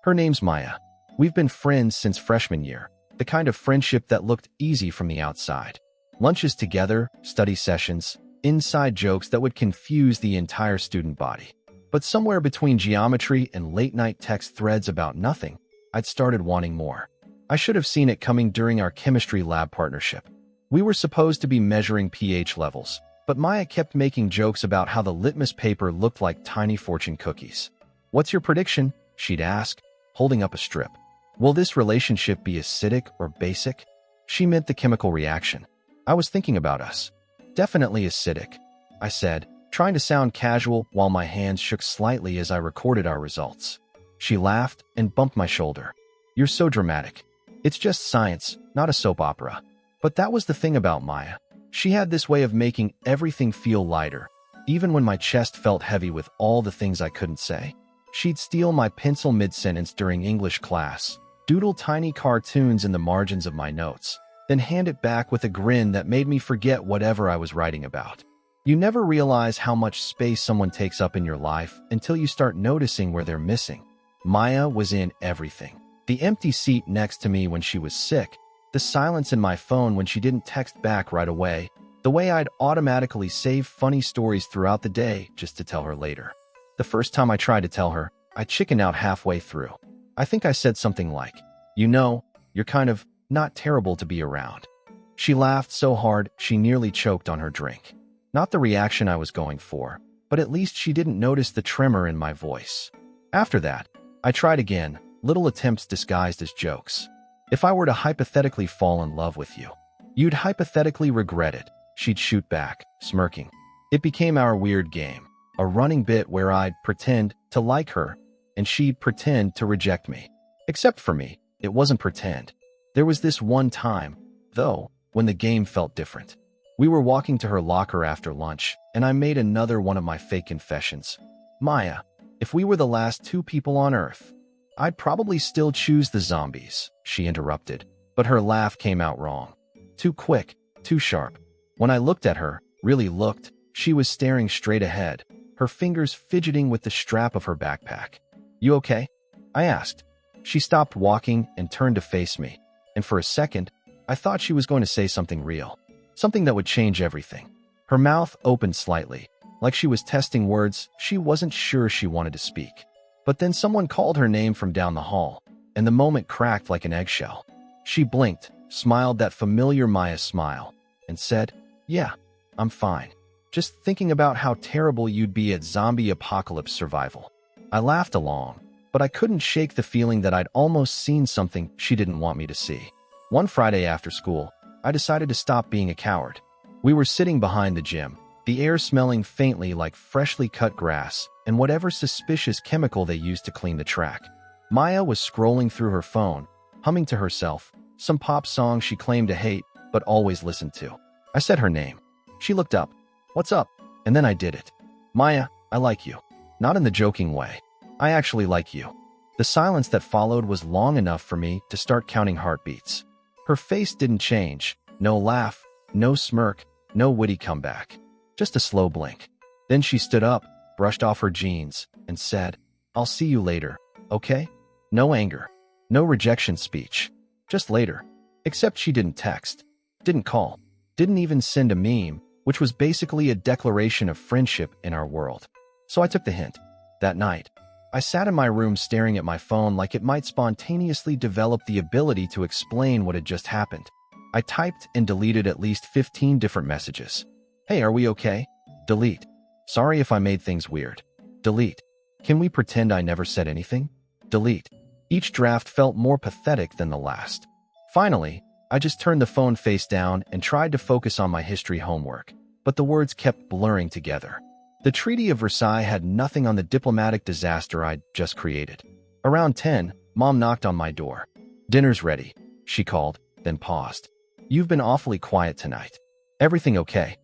Her name's Maya. We've been friends since freshman year, the kind of friendship that looked easy from the outside. Lunches together, study sessions, inside jokes that would confuse the entire student body. But somewhere between geometry and late-night text threads about nothing, I'd started wanting more. I should have seen it coming during our chemistry lab partnership. We were supposed to be measuring pH levels, but Maya kept making jokes about how the litmus paper looked like tiny fortune cookies. "What's your prediction?" she'd ask, holding up a strip. "Will this relationship be acidic or basic?" She meant the chemical reaction. I was thinking about us. "Definitely acidic," I said, trying to sound casual while my hands shook slightly as I recorded our results. She laughed and bumped my shoulder. "You're so dramatic. It's just science, not a soap opera." But that was the thing about Maya. She had this way of making everything feel lighter, even when my chest felt heavy with all the things I couldn't say. She'd steal my pencil mid-sentence during English class, doodle tiny cartoons in the margins of my notes, then hand it back with a grin that made me forget whatever I was writing about. You never realize how much space someone takes up in your life until you start noticing where they're missing. Maya was in everything. The empty seat next to me when she was sick, the silence in my phone when she didn't text back right away, the way I'd automatically save funny stories throughout the day just to tell her later. The first time I tried to tell her, I chickened out halfway through. I think I said something like, "You're kind of not terrible to be around." She laughed so hard she nearly choked on her drink. Not the reaction I was going for, but at least she didn't notice the tremor in my voice. After that, I tried again, little attempts disguised as jokes. "If I were to hypothetically fall in love with you, you'd hypothetically regret it," she'd shoot back, smirking. It became our weird game, a running bit where I'd pretend to like her, and she'd pretend to reject me. Except for me, it wasn't pretend. There was this one time, though, when the game felt different. We were walking to her locker after lunch, and I made another one of my fake confessions. "Maya, if we were the last two people on Earth, I'd probably still choose the zombies," she interrupted, but her laugh came out wrong. Too quick, too sharp. When I looked at her, really looked, she was staring straight ahead, her fingers fidgeting with the strap of her backpack. "You okay?" I asked. She stopped walking and turned to face me, and for a second, I thought she was going to say something real, something that would change everything. Her mouth opened slightly, like she was testing words she wasn't sure she wanted to speak. But then someone called her name from down the hall, and the moment cracked like an eggshell. She blinked, smiled that familiar Maya smile, and said, "Yeah, I'm fine. Just thinking about how terrible you'd be at zombie apocalypse survival." I laughed along, but I couldn't shake the feeling that I'd almost seen something she didn't want me to see. One Friday after school, I decided to stop being a coward. We were sitting behind the gym, the air smelling faintly like freshly cut grass and whatever suspicious chemical they used to clean the track. Maya was scrolling through her phone, humming to herself, some pop song she claimed to hate but always listened to. I said her name. She looked up. "What's up?" And then I did it. "Maya, I like you." Not in the joking way. I actually like you. The silence that followed was long enough for me to start counting heartbeats. Her face didn't change. No laugh, no smirk, no witty comeback. Just a slow blink. Then she stood up, brushed off her jeans, and said, "I'll see you later, okay?" No anger. No rejection speech. Just later. Except she didn't text. Didn't call. Didn't even send a meme, which was basically a declaration of friendship in our world. So I took the hint. That night, I sat in my room staring at my phone like it might spontaneously develop the ability to explain what had just happened. I typed and deleted at least 15 different messages. "Hey, are we okay?" Delete. "Sorry if I made things weird." Delete. "Can we pretend I never said anything?" Delete. Each draft felt more pathetic than the last. Finally, I just turned the phone face down and tried to focus on my history homework, but the words kept blurring together. The Treaty of Versailles had nothing on the diplomatic disaster I'd just created. Around 10, Mom knocked on my door. "Dinner's ready," she called, then paused. "You've been awfully quiet tonight. Everything okay?"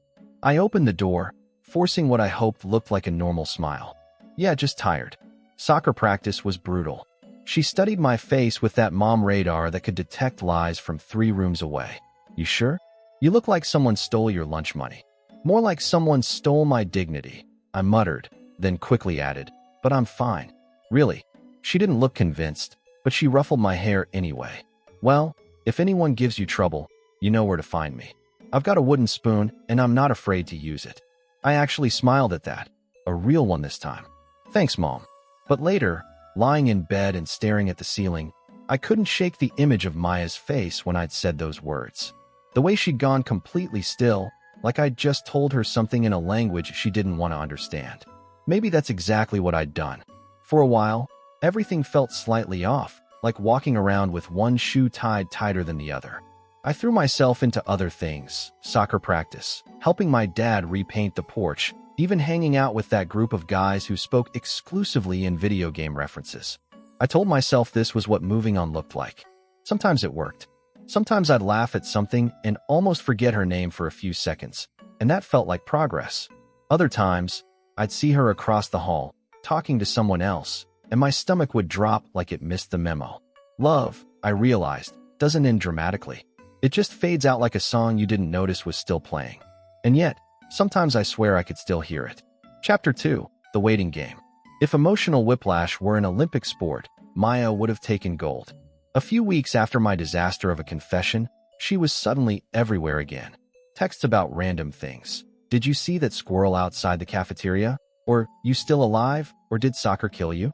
I opened the door, forcing what I hoped looked like a normal smile. "Yeah, just tired. Soccer practice was brutal." She studied my face with that mom radar that could detect lies from 3 rooms away. "You sure? You look like someone stole your lunch money." "More like someone stole my dignity," I muttered, then quickly added, "But I'm fine. Really, She didn't look convinced, but she ruffled my hair anyway. Well, if anyone gives you trouble, you know where to find me. I've got a wooden spoon, and I'm not afraid to use it. I actually smiled at that. A real one this time. Thanks, Mom. But later, lying in bed and staring at the ceiling, I couldn't shake the image of Maya's face when I'd said those words. The way she'd gone completely still, like I'd just told her something in a language she didn't want to understand. Maybe that's exactly what I'd done. For a while, everything felt slightly off, like walking around with one shoe tied tighter than the other. I threw myself into other things, soccer practice, helping my dad repaint the porch, even hanging out with that group of guys who spoke exclusively in video game references. I told myself this was what moving on looked like. Sometimes it worked. Sometimes I'd laugh at something and almost forget her name for a few seconds, and that felt like progress. Other times, I'd see her across the hall, talking to someone else, and my stomach would drop like it missed the memo. Love, I realized, doesn't end dramatically. It just fades out like a song you didn't notice was still playing. And yet, sometimes I swear I could still hear it. Chapter 2, The Waiting Game. If emotional whiplash were an Olympic sport, Maya would have taken gold. A few weeks after my disaster of a confession, she was suddenly everywhere again. Texts about random things. Did you see that squirrel outside the cafeteria? Or, you still alive? Or did soccer kill you?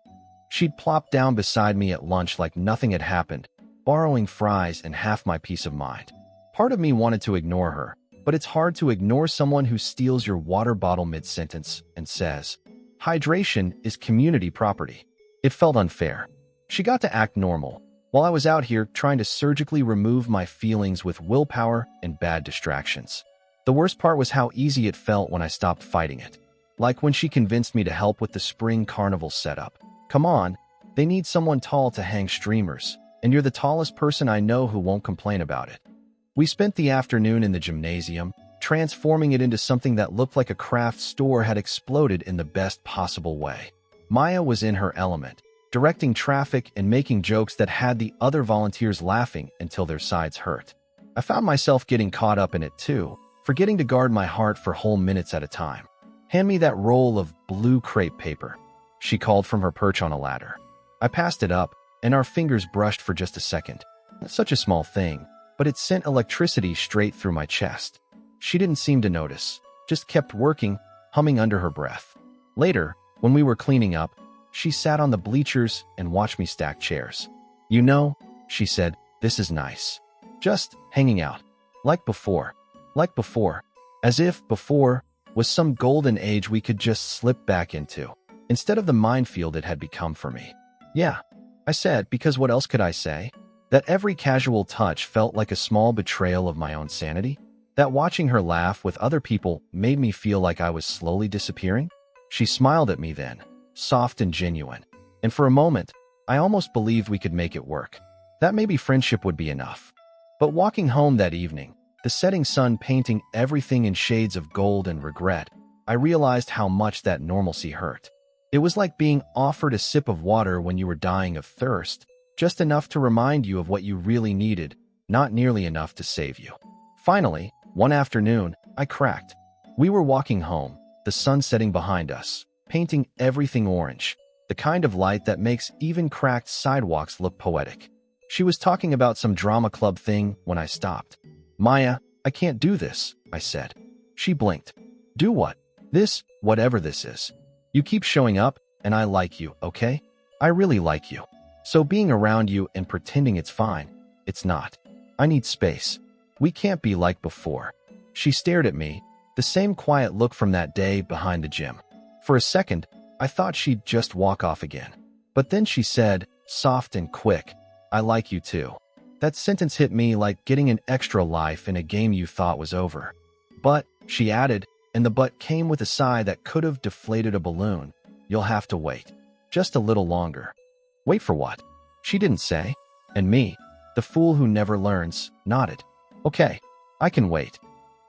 She'd plop down beside me at lunch like nothing had happened, borrowing fries and half my peace of mind. Part of me wanted to ignore her, but it's hard to ignore someone who steals your water bottle mid-sentence and says, "Hydration is community property." It felt unfair. She got to act normal, while I was out here trying to surgically remove my feelings with willpower and bad distractions. The worst part was how easy it felt when I stopped fighting it. Like when she convinced me to help with the spring carnival setup. Come on, they need someone tall to hang streamers, and you're the tallest person I know who won't complain about it. We spent the afternoon in the gymnasium, transforming it into something that looked like a craft store had exploded in the best possible way. Maya was in her element, directing traffic and making jokes that had the other volunteers laughing until their sides hurt. I found myself getting caught up in it too, forgetting to guard my heart for whole minutes at a time. "Hand me that roll of blue crepe paper," she called from her perch on a ladder. I passed it up, and our fingers brushed for just a second. Such a small thing, but it sent electricity straight through my chest. She didn't seem to notice, just kept working, humming under her breath. Later, when we were cleaning up, she sat on the bleachers and watched me stack chairs. "You know," she said, "this is nice. Just hanging out. Like before. Like before." As if before was some golden age we could just slip back into, instead of the minefield it had become for me. "Yeah," I said, because what else could I say? That every casual touch felt like a small betrayal of my own sanity? That watching her laugh with other people made me feel like I was slowly disappearing? She smiled at me then, soft and genuine. And for a moment, I almost believed we could make it work. That maybe friendship would be enough. But walking home that evening, the setting sun painting everything in shades of gold and regret, I realized how much that normalcy hurt. It was like being offered a sip of water when you were dying of thirst, just enough to remind you of what you really needed, not nearly enough to save you. Finally, one afternoon, I cracked. We were walking home, the sun setting behind us, painting everything orange, the kind of light that makes even cracked sidewalks look poetic. She was talking about some drama club thing when I stopped. "Maya, I can't do this," I said. She blinked. "Do what?" "This, whatever this is. You keep showing up, and I like you, okay? I really like you. So being around you and pretending it's fine, it's not. I need space. We can't be like before." She stared at me, the same quiet look from that day behind the gym. For a second, I thought she'd just walk off again. But then she said, soft and quick, "I like you too." That sentence hit me like getting an extra life in a game you thought was over. "But," she added, and the but came with a sigh that could have deflated a balloon, "you'll have to wait. Just a little longer." "Wait for what?" She didn't say. And me, the fool who never learns, nodded. "Okay, I can wait."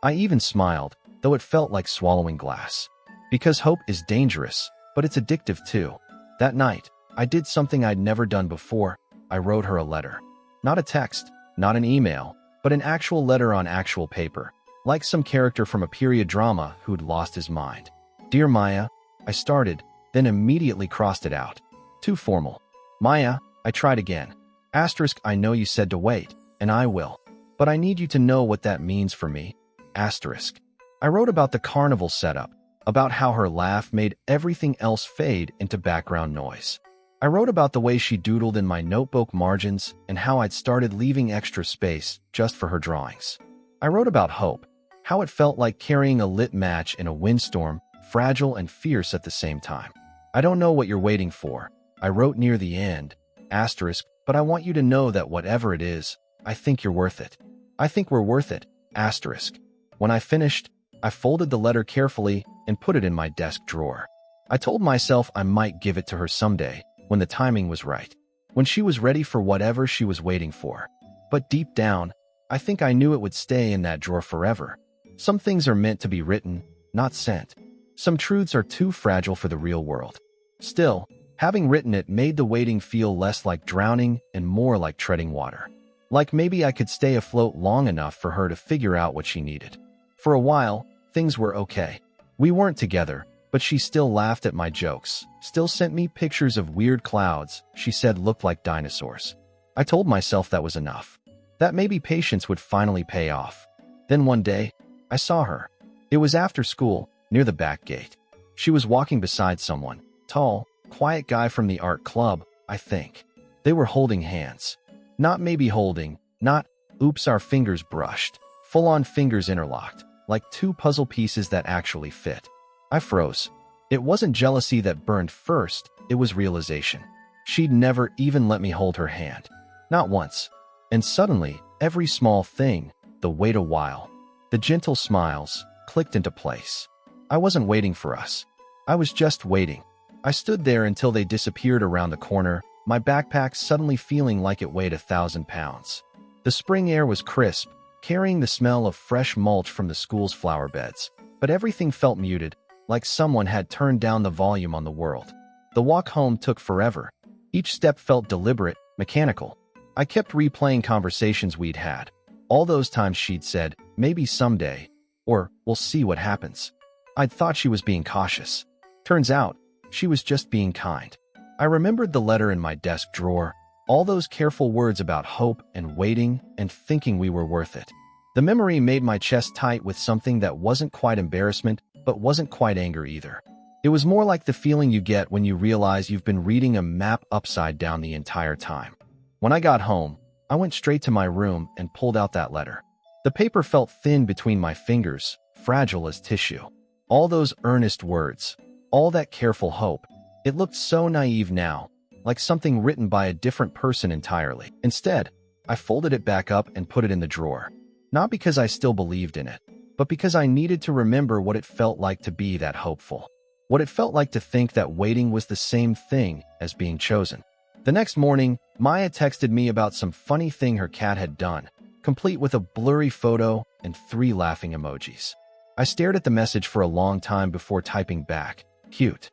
I even smiled, though it felt like swallowing glass. Because hope is dangerous, but it's addictive too. That night, I did something I'd never done before. I wrote her a letter. Not a text, not an email, but an actual letter on actual paper, like some character from a period drama who'd lost his mind. "Dear Maya," I started, then immediately crossed it out. Too formal. Maya, I tried again. Asterisk, I know you said to wait, and I will. But I need you to know what that means for me. Asterisk. I wrote about the carnival setup, about how her laugh made everything else fade into background noise. I wrote about the way she doodled in my notebook margins and how I'd started leaving extra space just for her drawings. I wrote about hope, how it felt like carrying a lit match in a windstorm, fragile and fierce at the same time. I don't know what you're waiting for, I wrote near the end, asterisk, but I want you to know that whatever it is, I think you're worth it. I think we're worth it, asterisk. When I finished, I folded the letter carefully and put it in my desk drawer. I told myself I might give it to her someday, when the timing was right, when she was ready for whatever she was waiting for. But deep down, I think I knew it would stay in that drawer forever. Some things are meant to be written, not sent. Some truths are too fragile for the real world. Still, having written it made the waiting feel less like drowning and more like treading water. Like maybe I could stay afloat long enough for her to figure out what she needed. For a while, things were okay. We weren't together, but she still laughed at my jokes, still sent me pictures of weird clouds she said looked like dinosaurs. I told myself that was enough, that maybe patience would finally pay off. Then one day, I saw her. It was after school, near the back gate. She was walking beside someone, tall, quiet guy from the art club, I think. They were holding hands. Not maybe holding, not, oops, our fingers brushed, full-on fingers interlocked, like two puzzle pieces that actually fit. I froze. It wasn't jealousy that burned first, it was realization. She'd never even let me hold her hand. Not once. And suddenly, every small thing, the wait a while, the gentle smiles, clicked into place. I wasn't waiting for us. I was just waiting. I stood there until they disappeared around the corner, my backpack suddenly feeling like it weighed 1,000 pounds. The spring air was crisp, carrying the smell of fresh mulch from the school's flower beds. But everything felt muted, like someone had turned down the volume on the world. The walk home took forever. Each step felt deliberate, mechanical. I kept replaying conversations we'd had. All those times she'd said, maybe someday, or we'll see what happens. I'd thought she was being cautious. Turns out, she was just being kind. I remembered the letter in my desk drawer, all those careful words about hope and waiting and thinking we were worth it. The memory made my chest tight with something that wasn't quite embarrassment, but wasn't quite anger either. It was more like the feeling you get when you realize you've been reading a map upside down the entire time. When I got home, I went straight to my room and pulled out that letter. The paper felt thin between my fingers, fragile as tissue. All those earnest words, all that careful hope. It looked so naive now, like something written by a different person entirely. Instead, I folded it back up and put it in the drawer. Not because I still believed in it, but because I needed to remember what it felt like to be that hopeful. What it felt like to think that waiting was the same thing as being chosen. The next morning, Maya texted me about some funny thing her cat had done, complete with a blurry photo and 3 laughing emojis. I stared at the message for a long time before typing back, cute.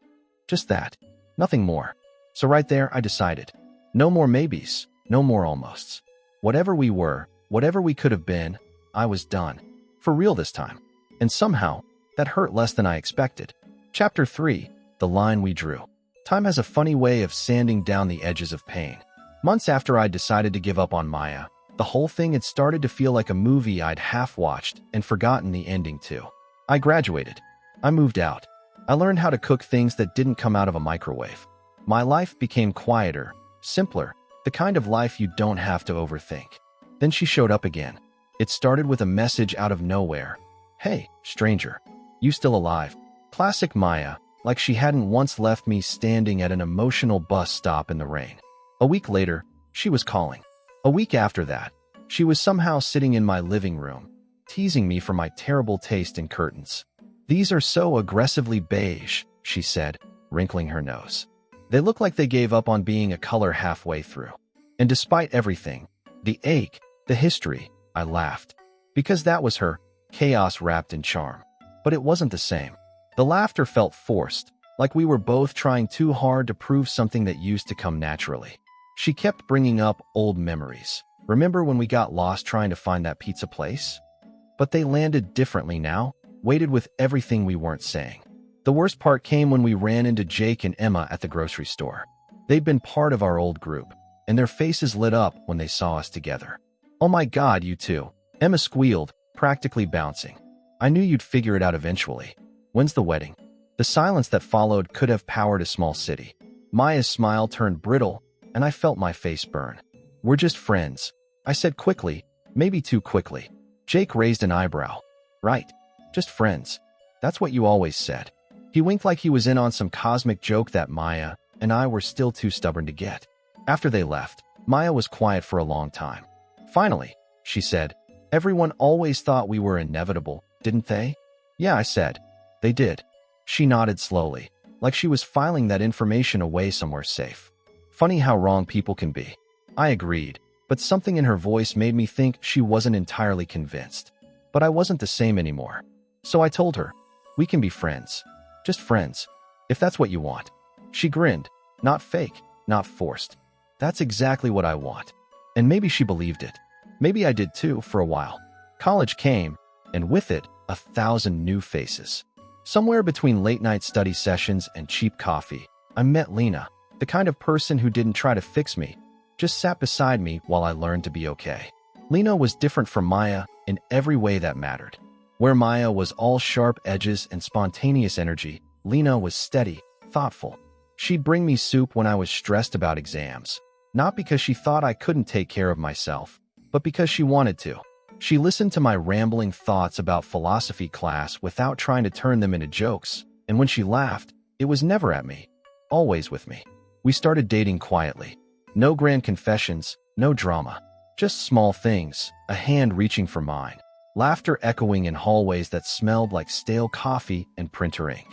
Just that. Nothing more. So right there, I decided. No more maybes, no more almosts. Whatever we were, whatever we could have been, I was done. For real this time. And somehow, that hurt less than I expected. Chapter 3, The Line We Drew. Time has a funny way of sanding down the edges of pain. Months after I decided to give up on Maya, the whole thing had started to feel like a movie I'd half-watched and forgotten the ending to. I graduated. I moved out. I learned how to cook things that didn't come out of a microwave. My life became quieter, simpler, the kind of life you don't have to overthink. Then she showed up again. It started with a message out of nowhere. Hey, stranger. You still alive? Classic Maya, like she hadn't once left me standing at an emotional bus stop in the rain. A week later, she was calling. A week after that, she was somehow sitting in my living room, teasing me for my terrible taste in curtains. These are so aggressively beige, she said, wrinkling her nose. They look like they gave up on being a color halfway through. And despite everything, the ache, the history, I laughed. Because that was her, chaos wrapped in charm. But it wasn't the same. The laughter felt forced, like we were both trying too hard to prove something that used to come naturally. She kept bringing up old memories. Remember when we got lost trying to find that pizza place? But they landed differently now, weighted with everything we weren't saying. The worst part came when we ran into Jake and Emma at the grocery store. They'd been part of our old group, and their faces lit up when they saw us together. "Oh my God, you two," Emma squealed, practically bouncing. "I knew you'd figure it out eventually. When's the wedding?" The silence that followed could have powered a small city. Maya's smile turned brittle, and I felt my face burn. "We're just friends," I said quickly, maybe too quickly. Jake raised an eyebrow. "Right. Just friends. That's what you always said." He winked like he was in on some cosmic joke that Maya and I were still too stubborn to get. After they left, Maya was quiet for a long time. "Finally," she said, "everyone always thought we were inevitable, didn't they?" "Yeah," I said. "They did." She nodded slowly, like she was filing that information away somewhere safe. "Funny how wrong people can be." I agreed, but something in her voice made me think she wasn't entirely convinced. But I wasn't the same anymore. So I told her, "We can be friends. Just friends. If that's what you want." She grinned. "Not fake, not forced. That's exactly what I want." And maybe she believed it. Maybe I did too for a while. College came, and with it, 1,000 new faces. Somewhere between late-night study sessions and cheap coffee, I met Lena, the kind of person who didn't try to fix me, just sat beside me while I learned to be okay. Lena was different from Maya in every way that mattered. Where Maya was all sharp edges and spontaneous energy, Lena was steady, thoughtful. She'd bring me soup when I was stressed about exams, not because she thought I couldn't take care of myself, but because she wanted to. She listened to my rambling thoughts about philosophy class without trying to turn them into jokes, and when she laughed, it was never at me, always with me. We started dating quietly. No grand confessions, no drama. Just small things, a hand reaching for mine, laughter echoing in hallways that smelled like stale coffee and printer ink.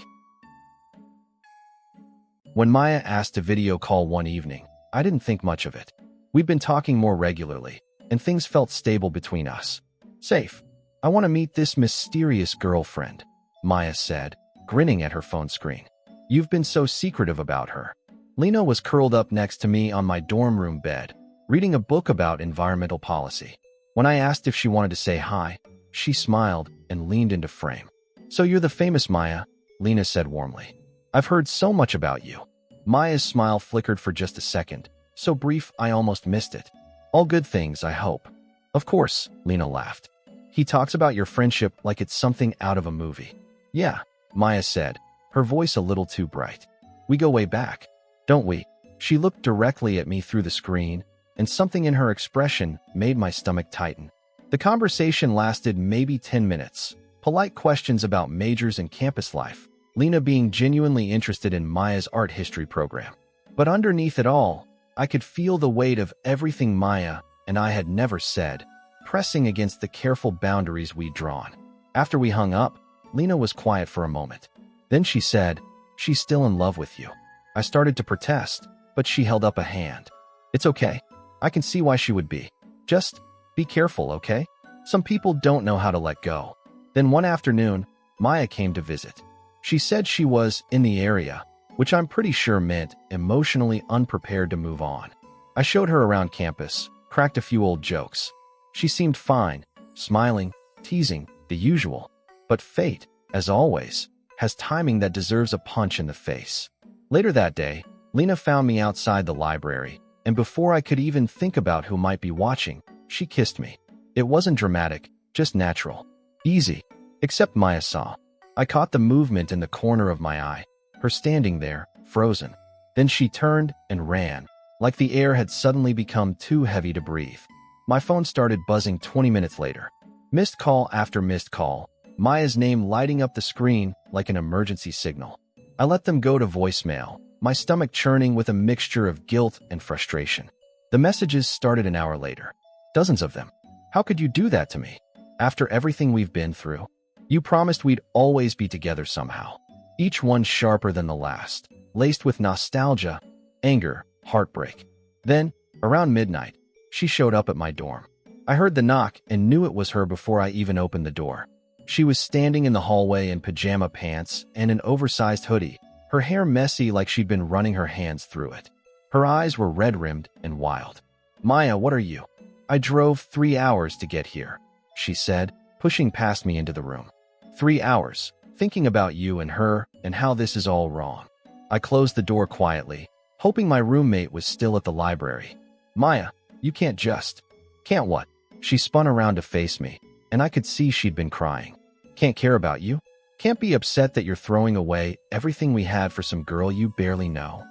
When Maya asked to video call one evening, I didn't think much of it. We'd been talking more regularly, and things felt stable between us. "Safe. I want to meet this mysterious girlfriend," Maya said, grinning at her phone screen. "You've been so secretive about her." Lena was curled up next to me on my dorm room bed, reading a book about environmental policy. When I asked if she wanted to say hi, she smiled and leaned into frame. "So you're the famous Maya," Lena said warmly. "I've heard so much about you." Maya's smile flickered for just a second, so brief I almost missed it. "All good things, I hope." "Of course," Lena laughed. "He talks about your friendship like it's something out of a movie." "Yeah," Maya said, her voice a little too bright. "We go way back, don't we?" She looked directly at me through the screen, and something in her expression made my stomach tighten. The conversation lasted maybe 10 minutes. Polite questions about majors and campus life, Lena being genuinely interested in Maya's art history program. But underneath it all, I could feel the weight of everything Maya and I had never said, pressing against the careful boundaries we'd drawn. After we hung up, Lena was quiet for a moment. Then she said, "She's still in love with you." I started to protest, but she held up a hand. "It's okay. I can see why she would be. Just be careful, okay? Some people don't know how to let go." Then one afternoon, Maya came to visit. She said she was in the area, which I'm pretty sure meant emotionally unprepared to move on. I showed her around campus, cracked a few old jokes. She seemed fine, smiling, teasing, the usual. But fate, as always, has timing that deserves a punch in the face. Later that day, Lena found me outside the library, and before I could even think about who might be watching, she kissed me. It wasn't dramatic, just natural. Easy. Except Maya saw. I caught the movement in the corner of my eye, her standing there, frozen. Then she turned and ran, like the air had suddenly become too heavy to breathe. My phone started buzzing 20 minutes later. Missed call after missed call, Maya's name lighting up the screen like an emergency signal. I let them go to voicemail, my stomach churning with a mixture of guilt and frustration. The messages started an hour later. Dozens of them. "How could you do that to me? After everything we've been through? You promised we'd always be together somehow." Each one sharper than the last, laced with nostalgia, anger, heartbreak. Then, around midnight, she showed up at my dorm. I heard the knock and knew it was her before I even opened the door. She was standing in the hallway in pajama pants and an oversized hoodie, her hair messy like she'd been running her hands through it. Her eyes were red-rimmed and wild. "Maya, what are you?" "I drove 3 hours to get here," she said, pushing past me into the room. 3 hours, thinking about you and her and how this is all wrong." I closed the door quietly, hoping my roommate was still at the library. Maya, you can't just. Can't what? She spun around to face me, and I could see she'd been crying. Can't care about you? Can't be upset that you're throwing away everything we had for some girl you barely know?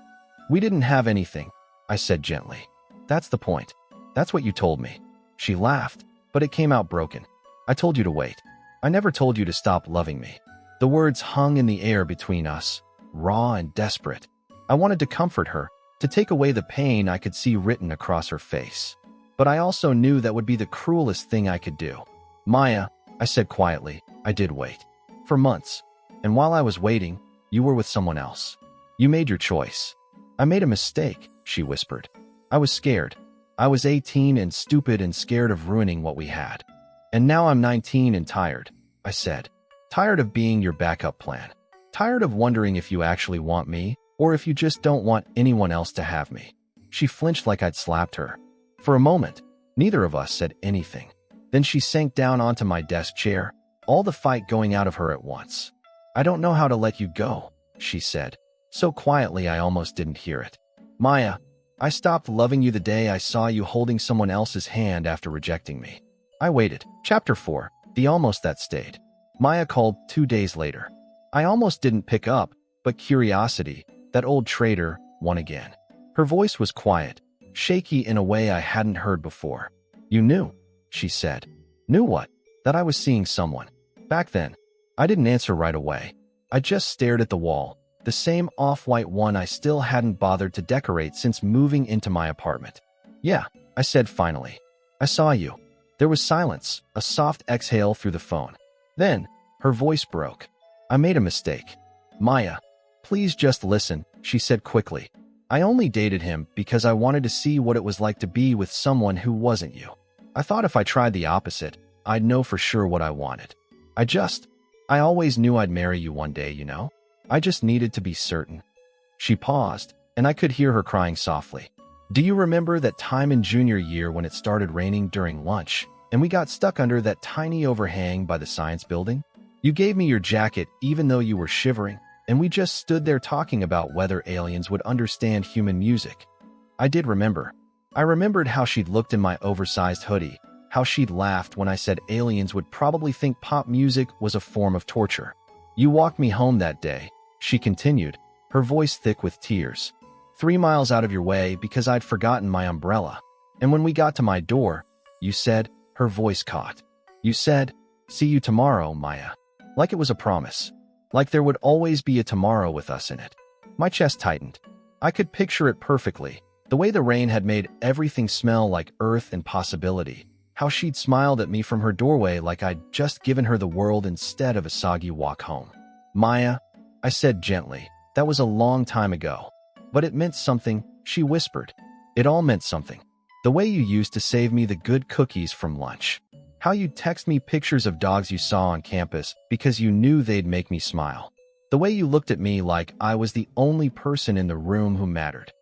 We didn't have anything, I said gently. That's the point. That's what you told me. She laughed, but it came out broken. I told you to wait. I never told you to stop loving me. The words hung in the air between us, raw and desperate. I wanted to comfort her, to take away the pain I could see written across her face. But I also knew that would be the cruelest thing I could do. Maya, I said quietly, I did wait. For months. And while I was waiting, you were with someone else. You made your choice. I made a mistake, she whispered. I was scared. I was 18 and stupid and scared of ruining what we had. And now I'm 19 and tired, I said. Tired of being your backup plan. Tired of wondering if you actually want me, or if you just don't want anyone else to have me. She flinched like I'd slapped her. For a moment, neither of us said anything. Then she sank down onto my desk chair, all the fight going out of her at once. I don't know how to let you go, she said, so quietly I almost didn't hear it. Maya, I stopped loving you the day I saw you holding someone else's hand after rejecting me. I waited. Chapter 4, The Almost That Stayed. Maya called 2 days later. I almost didn't pick up, but curiosity, that old traitor, won again. Her voice was quiet, shaky in a way I hadn't heard before. You knew, she said. Knew what? That I was seeing someone. Back then, I didn't answer right away. I just stared at the wall, the same off-white one I still hadn't bothered to decorate since moving into my apartment. Yeah, I said finally. I saw you. There was silence, a soft exhale through the phone. Then, her voice broke. I made a mistake. Maya, please just listen, she said quickly. I only dated him because I wanted to see what it was like to be with someone who wasn't you. I thought if I tried the opposite, I'd know for sure what I wanted. I always knew I'd marry you one day, you know? I just needed to be certain. She paused, and I could hear her crying softly. Do you remember that time in junior year when it started raining during lunch, and we got stuck under that tiny overhang by the science building? You gave me your jacket even though you were shivering, and we just stood there talking about whether aliens would understand human music. I did remember. I remembered how she'd looked in my oversized hoodie, how she'd laughed when I said aliens would probably think pop music was a form of torture. You walked me home that day, she continued, her voice thick with tears. 3 miles out of your way because I'd forgotten my umbrella. And when we got to my door, you said, her voice caught. You said, see you tomorrow, Maya. Like it was a promise. Like there would always be a tomorrow with us in it. My chest tightened. I could picture it perfectly. The way the rain had made everything smell like earth and possibility. How she'd smiled at me from her doorway like I'd just given her the world instead of a soggy walk home. Maya, I said gently, that was a long time ago. But it meant something, she whispered. It all meant something. The way you used to save me the good cookies from lunch. How you'd text me pictures of dogs you saw on campus because you knew they'd make me smile. The way you looked at me like I was the only person in the room who mattered.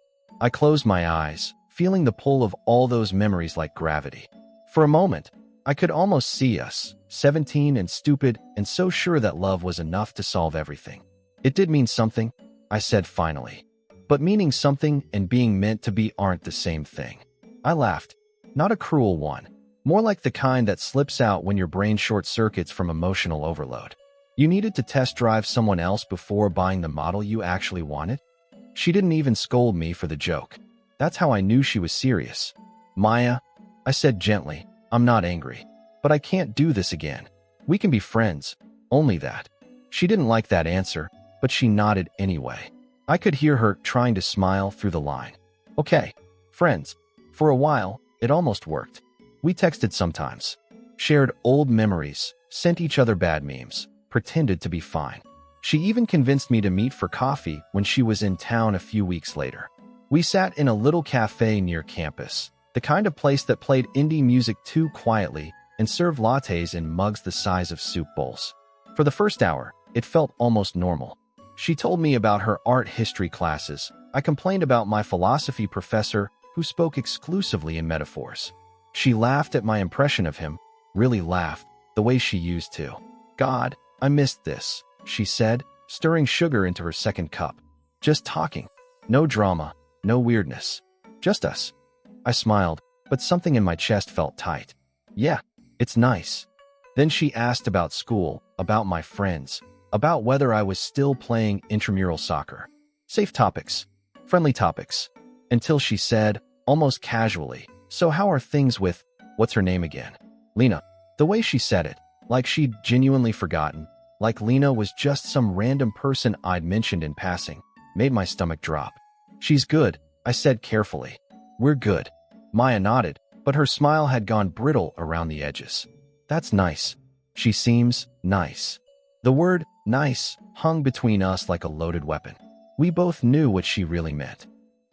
I closed my eyes, feeling the pull of all those memories like gravity. For a moment, I could almost see us, 17 and stupid and so sure that love was enough to solve everything. It did mean something, I said finally. But meaning something and being meant to be aren't the same thing. I laughed. Not a cruel one. More like the kind that slips out when your brain short-circuits from emotional overload. You needed to test drive someone else before buying the model you actually wanted? She didn't even scold me for the joke. That's how I knew she was serious. Maya, I said gently, I'm not angry. But I can't do this again. We can be friends. Only that. She didn't like that answer, but she nodded anyway. I could hear her trying to smile through the line. Okay, friends. For a while, it almost worked. We texted sometimes, shared old memories, sent each other bad memes, pretended to be fine. She even convinced me to meet for coffee when she was in town a few weeks later. We sat in a little cafe near campus, the kind of place that played indie music too quietly and served lattes in mugs the size of soup bowls. For the first hour, it felt almost normal. She told me about her art history classes. I complained about my philosophy professor who spoke exclusively in metaphors. She laughed at my impression of him, really laughed, the way she used to. God, I missed this, she said, stirring sugar into her second cup. Just talking. No drama, No weirdness. Just us. I smiled, but something in my chest felt tight. Yeah, it's nice. Then she asked about school, about my friends, about whether I was still playing intramural soccer. Safe topics. Friendly topics. Until she said, almost casually, "So how are things with, what's her name again? Lena." The way she said it, like she'd genuinely forgotten, like Lena was just some random person I'd mentioned in passing, made my stomach drop. "She's good," I said carefully. "We're good." Maya nodded, but her smile had gone brittle around the edges. "That's nice. She seems nice." The word nice hung between us like a loaded weapon. We both knew what she really meant.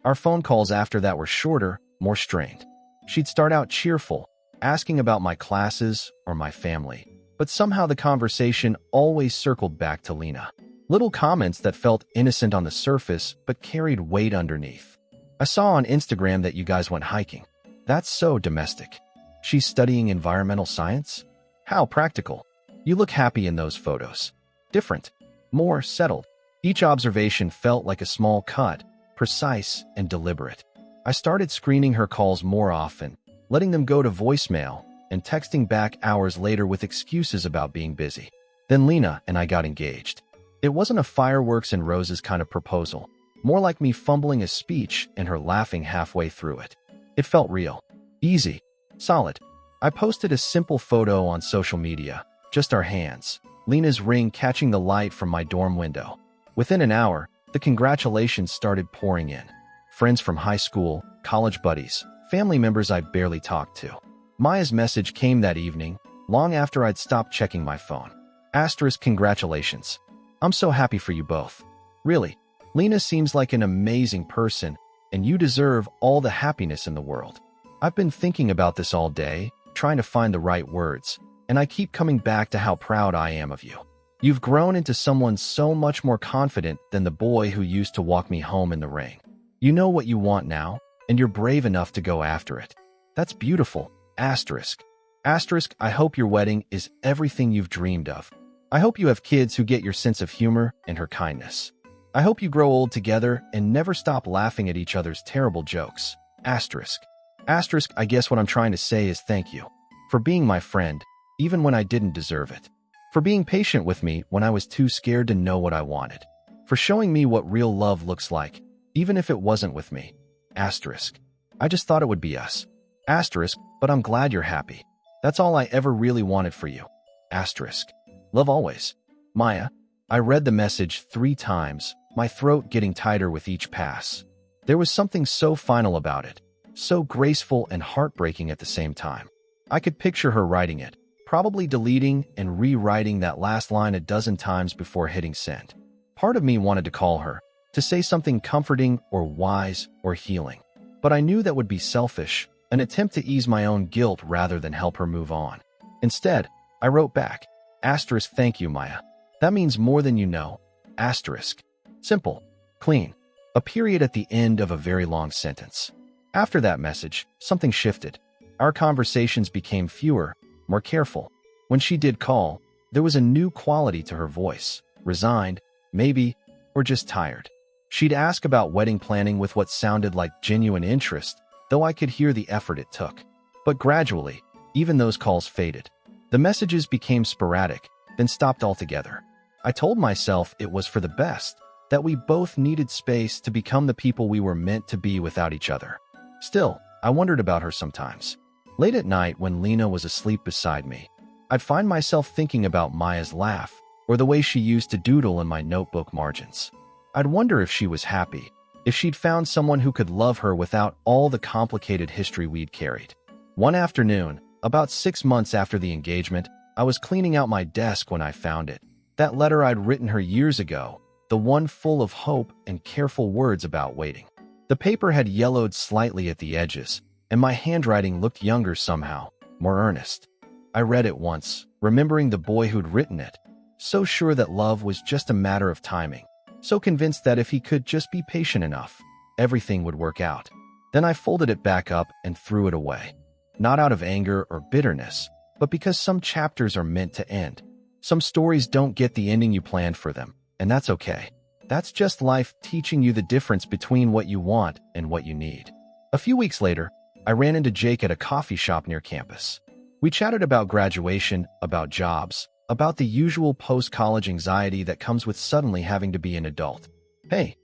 Our phone calls after that were shorter, more strained. She'd start out cheerful, asking about my classes or my family, but somehow the conversation always circled back to Lena. Little comments that felt innocent on the surface but carried weight underneath. "I saw on Instagram that you guys went hiking. That's so domestic." "She's studying environmental science? How practical. You look happy in those photos." Different. More settled. Each observation felt like a small cut, precise and deliberate. I started screening her calls more often, letting them go to voicemail, and texting back hours later with excuses about being busy. Then Lena and I got engaged. It wasn't a fireworks and roses kind of proposal, more like me fumbling a speech and her laughing halfway through it. It felt real. Easy. Solid. I posted a simple photo on social media, just our hands, Lena's ring catching the light from my dorm window. Within an hour, the congratulations started pouring in. Friends from high school, college buddies, family members I barely talked to. Maya's message came that evening, long after I'd stopped checking my phone. Asterisk congratulations. I'm so happy for you both. Really, Lena seems like an amazing person, and you deserve all the happiness in the world. I've been thinking about this all day, trying to find the right words, and I keep coming back to how proud I am of you. You've grown into someone so much more confident than the boy who used to walk me home in the rain. You know what you want now, and you're brave enough to go after it. That's beautiful. Asterisk. Asterisk, I hope your wedding is everything you've dreamed of. I hope you have kids who get your sense of humor and her kindness. I hope you grow old together and never stop laughing at each other's terrible jokes. Asterisk. Asterisk, I guess what I'm trying to say is thank you for being my friend, even when I didn't deserve it. For being patient with me when I was too scared to know what I wanted. For showing me what real love looks like, even if it wasn't with me. Asterisk. I just thought it would be us. Asterisk, but I'm glad you're happy. That's all I ever really wanted for you. Asterisk. Love always. Maya. I read the message 3 times, my throat getting tighter with each pass. There was something so final about it, so graceful and heartbreaking at the same time. I could picture her writing it, probably deleting and rewriting that last line a dozen times before hitting send. Part of me wanted to call her, to say something comforting or wise or healing. But I knew that would be selfish, an attempt to ease my own guilt rather than help her move on. Instead, I wrote back, asterisk, thank you, Maya. That means more than you know. Asterisk. Simple. Clean. A period at the end of a very long sentence. After that message, something shifted. Our conversations became fewer, more careful. When she did call, there was a new quality to her voice. Resigned, maybe, or just tired. She'd ask about wedding planning with what sounded like genuine interest, though I could hear the effort it took. But gradually, even those calls faded. The messages became sporadic, then stopped altogether. I told myself it was for the best, that we both needed space to become the people we were meant to be without each other. Still, I wondered about her sometimes. Late at night when Lena was asleep beside me, I'd find myself thinking about Maya's laugh or the way she used to doodle in my notebook margins. I'd wonder if she was happy, if she'd found someone who could love her without all the complicated history we'd carried. One afternoon, about 6 months after the engagement, I was cleaning out my desk when I found it. That letter I'd written her years ago, the one full of hope and careful words about waiting. The paper had yellowed slightly at the edges, and my handwriting looked younger somehow, more earnest. I read it once, remembering the boy who'd written it, so sure that love was just a matter of timing, so convinced that if he could just be patient enough, everything would work out. Then I folded it back up and threw it away. Not out of anger or bitterness, but because some chapters are meant to end. Some stories don't get the ending you planned for them, and that's okay. That's just life teaching you the difference between what you want and what you need. A few weeks later, I ran into Jake at a coffee shop near campus. We chatted about graduation, about jobs, about the usual post-college anxiety that comes with suddenly having to be an adult. "Hey,"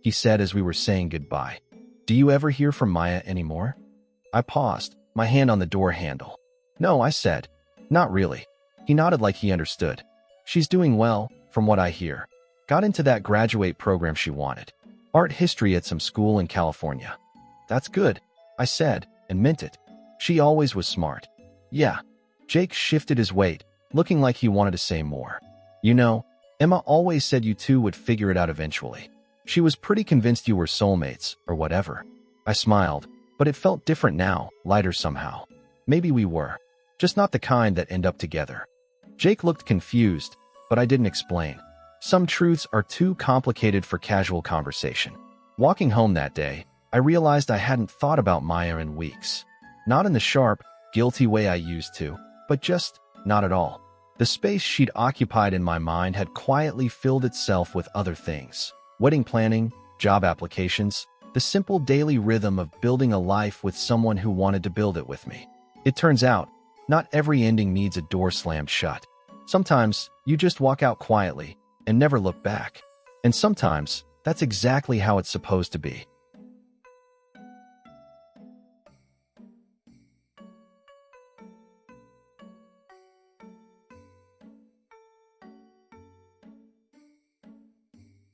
he said as we were saying goodbye. "Do you ever hear from Maya anymore?" I paused, my hand on the door handle. "No," I said. "Not really." He nodded like he understood. "She's doing well, from what I hear. Got into that graduate program she wanted. Art history at some school in California." "That's good," I said, and meant it. She always was smart. "Yeah." Jake shifted his weight, looking like he wanted to say more. "You know, Emma always said you two would figure it out eventually. She was pretty convinced you were soulmates, or whatever." I smiled, but it felt different now, lighter somehow. Maybe we were, just not the kind that end up together. Jake looked confused, but I didn't explain. Some truths are too complicated for casual conversation. Walking home that day, I realized I hadn't thought about Maya in weeks. Not in the sharp, guilty way I used to, but just not at all. The space she'd occupied in my mind had quietly filled itself with other things. Wedding planning, job applications, the simple daily rhythm of building a life with someone who wanted to build it with me. It turns out, not every ending needs a door slammed shut. Sometimes, you just walk out quietly and never look back. And sometimes, that's exactly how it's supposed to be.